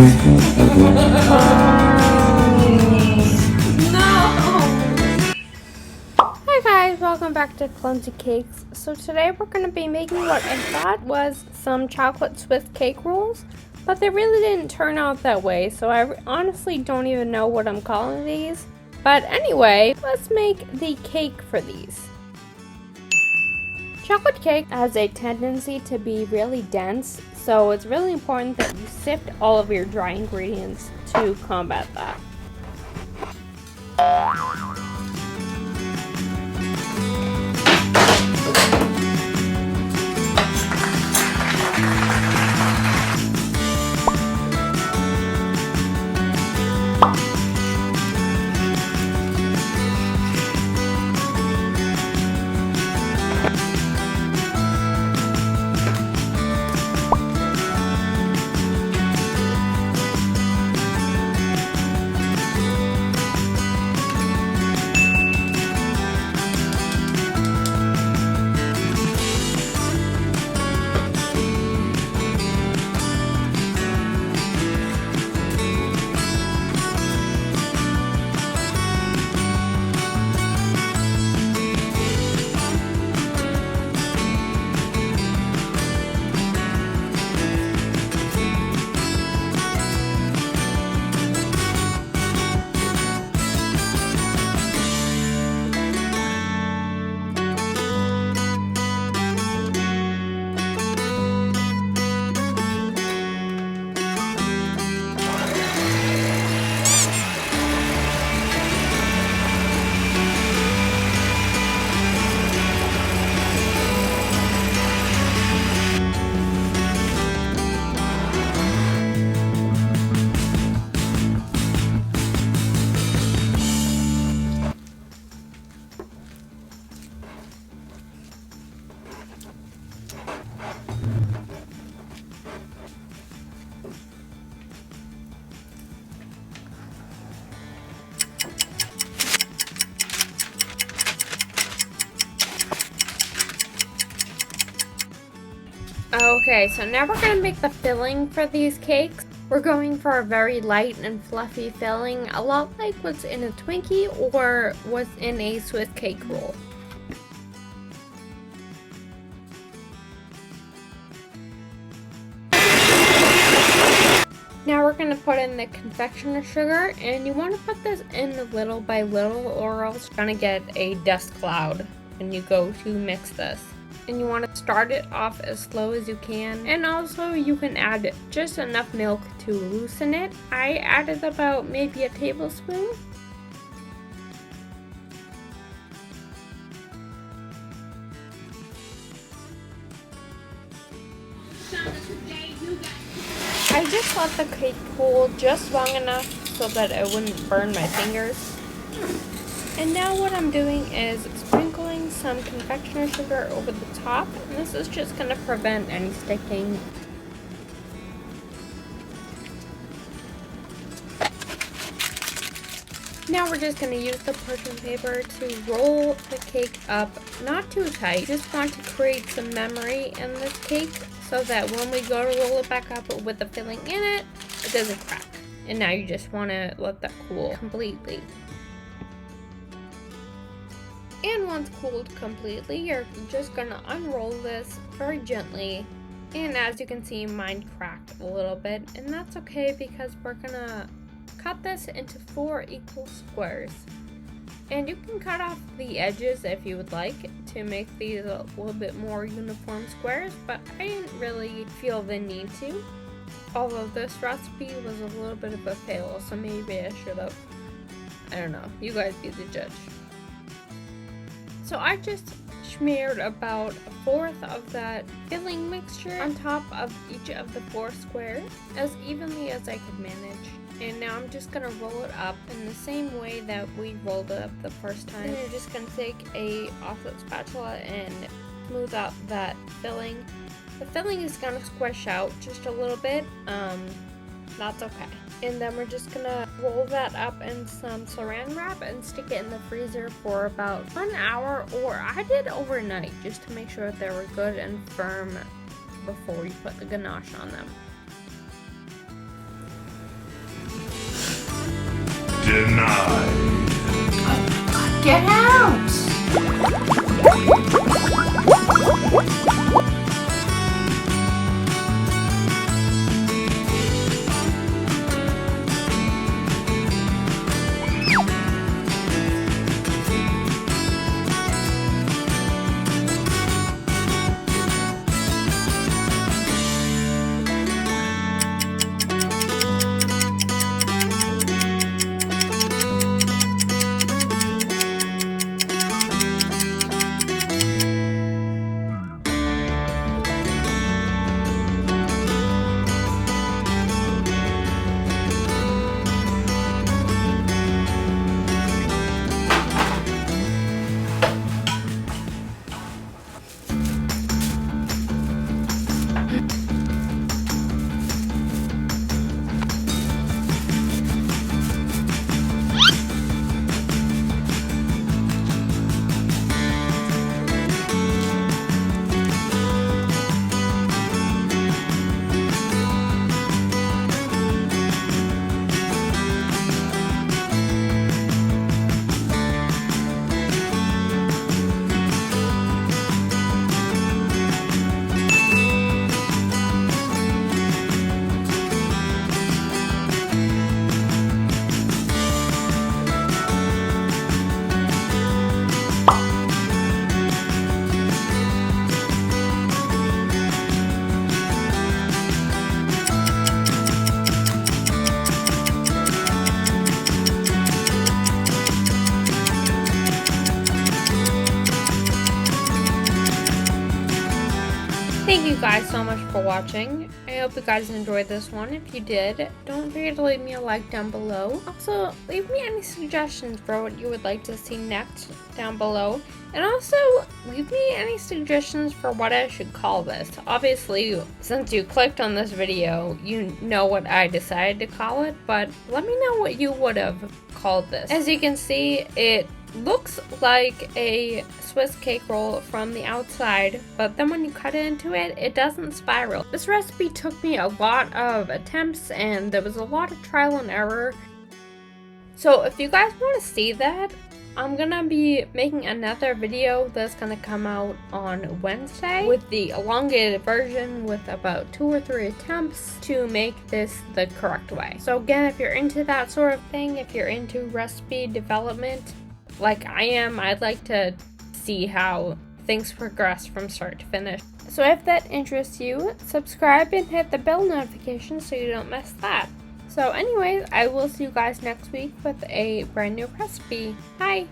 Hi guys, welcome back to Clumsy Cakes. So today we're going to be making what I thought was some chocolate Swiss cake rolls, but they really didn't turn out that way, so I honestly don't even know what I'm calling these. But anyway, let's make the cake for these. Chocolate cake has a tendency to be really dense, so it's really important that you sift all of your dry ingredients to combat that. Okay, so now we're going to make the filling for these cakes. We're going for a very light and fluffy filling, a lot like what's in a Twinkie or what's in a Swiss cake roll. Now we're going to put in the confectioner sugar, and you want to put this in little by little or else you're going to get a dust cloud when you go to mix this. And you want to start it off as slow as you can, and also you can add just enough milk to loosen it. I added about maybe a tablespoon. I just let the cake cool just long enough so that it wouldn't burn my fingers. And now what I'm doing is sprinkling some confectioner sugar over the top, and this is just going to prevent any sticking. Now we're just going to use the parchment paper to roll the cake up, not too tight. You just want to create some memory in this cake so that when we go to roll it back up with the filling in it, it doesn't crack. And now you just want to let that cool completely. And once cooled completely, you're just gonna unroll this very gently. And as you can see, mine cracked a little bit, and that's okay because we're gonna cut this into 4 equal squares. And you can cut off the edges if you would like to make these a little bit more uniform squares, but I didn't really feel the need to. Although this recipe was a little bit of a fail, so maybe I should have, I don't know, you guys be the judge. So I just smeared about 1/4 of that filling mixture on top of each of the 4 squares as evenly as I could manage. And now I'm just going to roll it up in the same way that we rolled it up the first time. And you're just going to take a offset spatula and smooth out that filling. The filling is going to squish out just a little bit. That's okay. And then we're just gonna roll that up in some saran wrap and stick it in the freezer for about 1 hour, or I did overnight just to make sure that they were good and firm before you put the ganache on them. Denied. Get out! Thank you guys so much for watching. I hope you guys enjoyed this one. If you did, don't forget to leave me a like down below. Also, leave me any suggestions for what you would like to see next down below. And also, leave me any suggestions for what I should call this. Obviously, since you clicked on this video, you know what I decided to call it, but let me know what you would have called this. As you can see, it looks like a Swiss cake roll from the outside, but then when you cut into it, it doesn't spiral. This recipe took me a lot of attempts and there was a lot of trial and error. So if you guys want to see that, I'm gonna be making another video that's gonna come out on Wednesday with the elongated version with about 2 or 3 attempts to make this the correct way. So again, if you're into that sort of thing, if you're into recipe development like I am, I'd like to see how things progress from start to finish. So if that interests you, subscribe and hit the bell notification so you don't miss that. So anyways, I will see you guys next week with a brand new recipe. Bye!